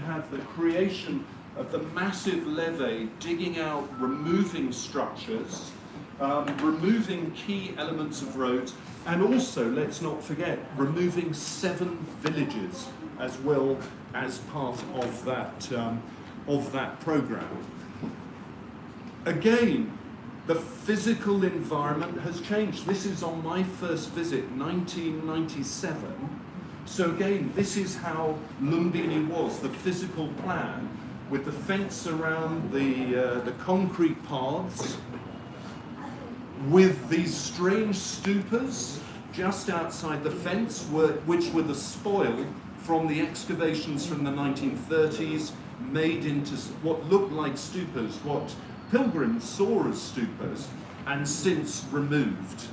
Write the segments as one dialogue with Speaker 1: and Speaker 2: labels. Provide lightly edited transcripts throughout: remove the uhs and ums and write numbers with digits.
Speaker 1: have the creation of the massive levee digging out, removing structures, removing key elements of roads, and also, let's not forget, removing 7 villages as well as part of that program. Again, the physical environment has changed. This is on my first visit, 1997. So again, this is how Lumbini was, the physical plan, with the fence around the concrete paths, with these strange stupas just outside the fence, which were the spoil from the excavations from the 1930s, made into what looked like stupas, what pilgrims saw as stupas, and since removed.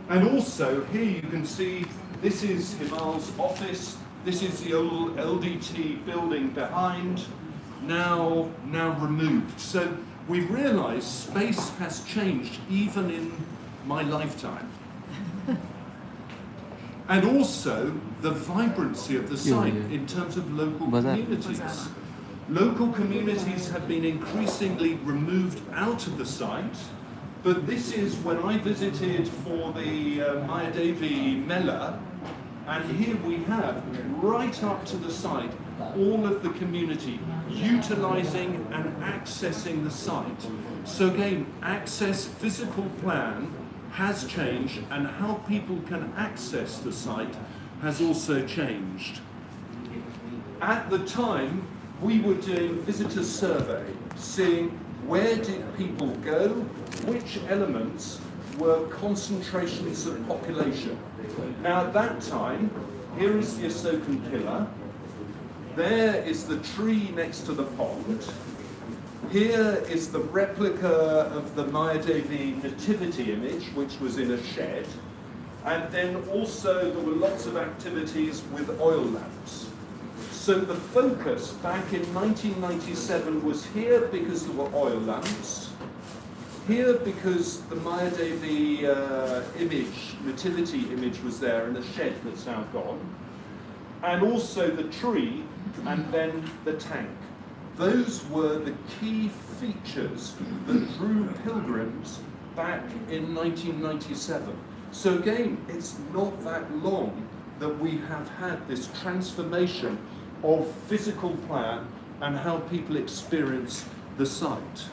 Speaker 1: And also, here you can see, this is Himal's office, this is the old LDT building behind, now removed. So we realize space has changed even in my lifetime. And also the vibrancy of the site in terms of local communities. Local communities have been increasingly removed out of the site, but this is when I visited for the Mayadevi Mela, and here we have, right up to the site, all of the community utilizing and accessing the site. So again, access physical plan has changed, and how people can access the site has also changed. At the time, we were doing visitor survey, seeing where did people go, which elements were concentrations of population. Now at that time, here is the Asokan pillar, there is the tree next to the pond, here is the replica of the Mayadevi nativity image, which was in a shed, and then also there were lots of activities with oil lamps. So the focus back in 1997 was here because there were oil lamps, here because the Mayadevi image, nativity image was there in a shed that's now gone, and also the tree, and then the tank. Those were the key features that drew pilgrims back in 1997. So again, it's not that long that we have had this transformation of physical plan and how people experience the site.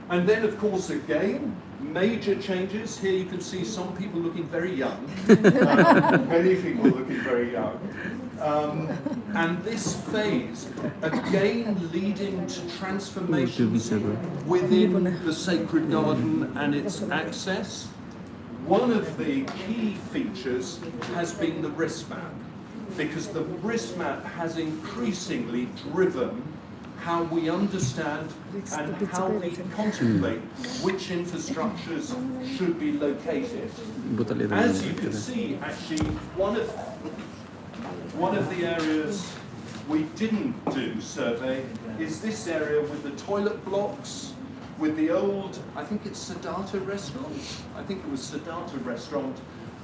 Speaker 1: And then, of course, again, major changes. Here you can see some people looking very young, many people looking very young. And this phase, again, leading to transformations within the sacred garden and its access. One of the key features has been the wrist map, because the wrist map has increasingly driven how we understand and how we contemplate which infrastructures should be located. As you can see, actually, one of the areas we didn't do survey is this area with the toilet blocks, with the old, I think it's Siddhartha restaurant,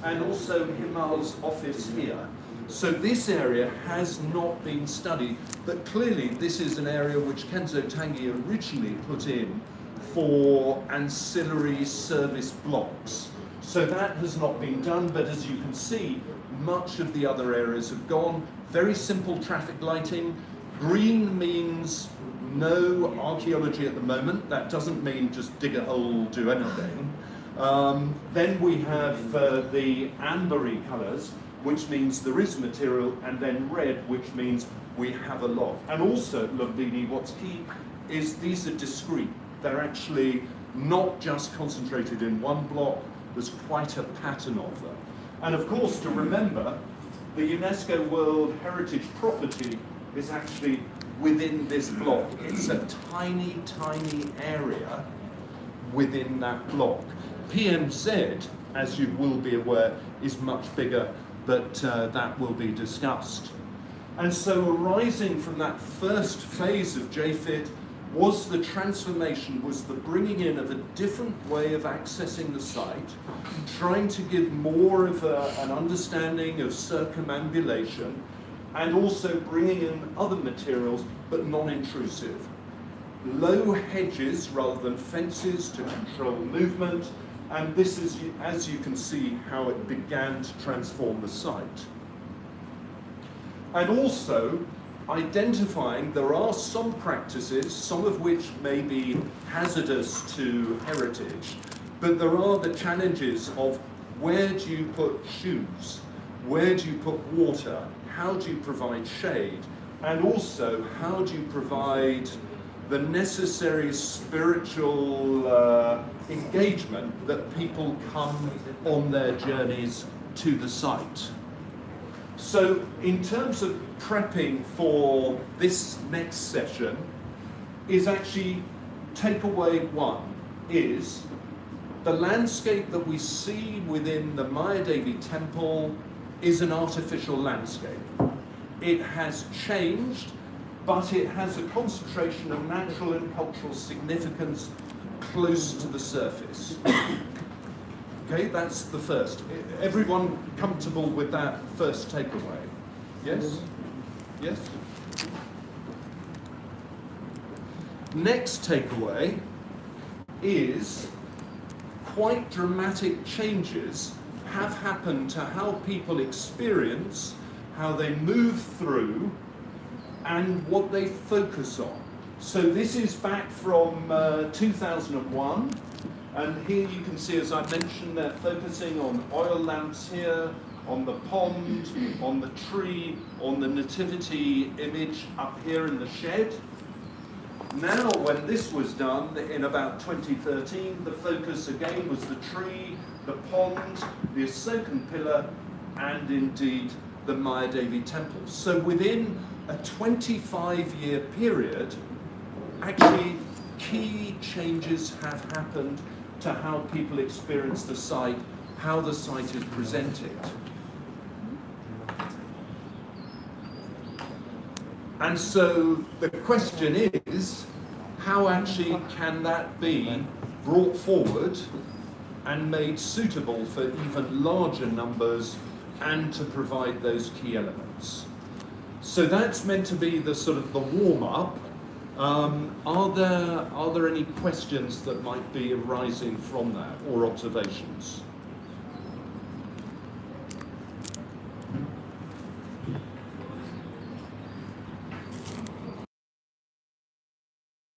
Speaker 1: and also Himal's office here. So this area has not been studied, but clearly this is an area which Kenzo Tangi originally put in for ancillary service blocks. So that has not been done, but as you can see, much of the other areas have gone. Very simple traffic lighting. Green means no archaeology at the moment. That doesn't mean just dig a hole, do anything. Then we have the ambery colours, which means there is material, and then red, which means we have a lot. And also, Lumbini, what's key is these are discrete. They're actually not just concentrated in one block, there's quite a pattern of them. And of course, to remember, the UNESCO World Heritage Property is actually within this block. It's a tiny, tiny area within that block. PMZ, as you will be aware, is much bigger, but that will be discussed. And so arising from that first phase of JFIT was the transformation, was the bringing in of a different way of accessing the site, trying to give more of an understanding of circumambulation, and also bringing in other materials, but non-intrusive. Low hedges rather than fences to control movement, and this is, as you can see, how it began to transform the site. And also identifying there are some practices, some of which may be hazardous to heritage, but there are the challenges of where do you put shoes, where do you put water, how do you provide shade, and also how do you provide the necessary spiritual engagement that people come on their journeys to the site. So in terms of prepping for this next session, is actually takeaway one is the landscape that we see within the Maya Devi temple is an artificial landscape. It has changed, but it has a concentration of natural and cultural significance close to the surface. Okay, that's the first. Everyone comfortable with that first takeaway? Yes? Yes? Next takeaway is quite dramatic changes have happened to how people experience, how they move through, and what they focus on. So this is back from 2001, and here you can see, as I mentioned, they're focusing on oil lamps here, on the pond, on the tree, on the nativity image up here in the shed. Now, when this was done in about 2013, the focus again was the tree, the pond, the Asokan pillar, and indeed the Maya Devi temple. So within a 25-year period, actually key changes have happened to how people experience the site, how the site is presented. And so the question is, how actually can that be brought forward and made suitable for even larger numbers and to provide those key elements? So that's meant to be the sort of the warm-up. Are there any questions that might be arising from that, or observations?